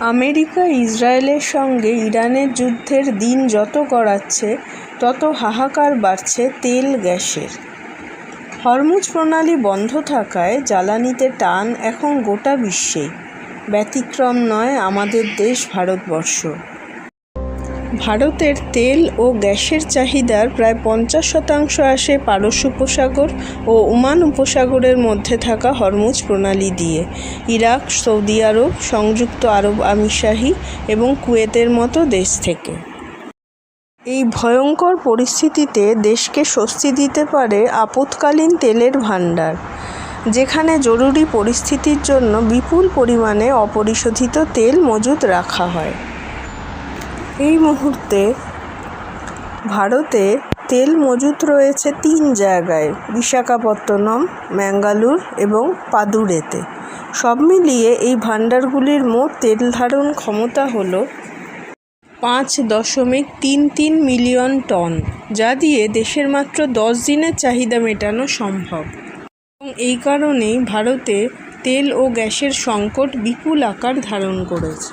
America ইসরায়েলের সঙ্গে ইরানের যুদ্ধের দিন যত গড়াচ্ছে তত হাহাকার বাড়ছে তেল গ্যাসের। হরমুজ প্রণালী বন্ধ থাকায় জ্বালানিতে টান এখন গোটা বিশ্বেই। ব্যতিক্রম নয় আমাদের দেশ ভারতবর্ষ। ভারতের তেল ও গ্যাসের চাহিদার প্রায় 50% আসে পারস্য উপসাগর ও ওমান উপসাগরের মধ্যে থাকা হরমুজ প্রণালী দিয়ে। ইরাক, সৌদি আরব, সংযুক্ত আরব আমিরশাহী এবং কুয়েতের মতো দেশ থেকে। এই ভয়ঙ্কর পরিস্থিতিতে দেশকে স্বস্তি দিতে পারে আপৎকালীন তেলের ভাণ্ডার, যেখানে জরুরি পরিস্থিতির জন্য বিপুল পরিমাণে অপরিশোধিত তেল মজুত রাখা হয়। এই মুহূর্তে ভারতে তেল মজুত রয়েছে 3 জায়গায়: বিশাখাপত্তনম, ম্যাঙ্গালোর এবং পাদুরেতে। সব মিলিয়ে এই ভাণ্ডারগুলির মোট তেল ধারণ ক্ষমতা হল 5.33 মিলিয়ন টন, যা দিয়ে দেশের মাত্র 10 দিনের চাহিদা মেটানো সম্ভব। এবং এই কারণেই ভারতে তেল ও গ্যাসের সংকট বিপুল আকার ধারণ করেছে।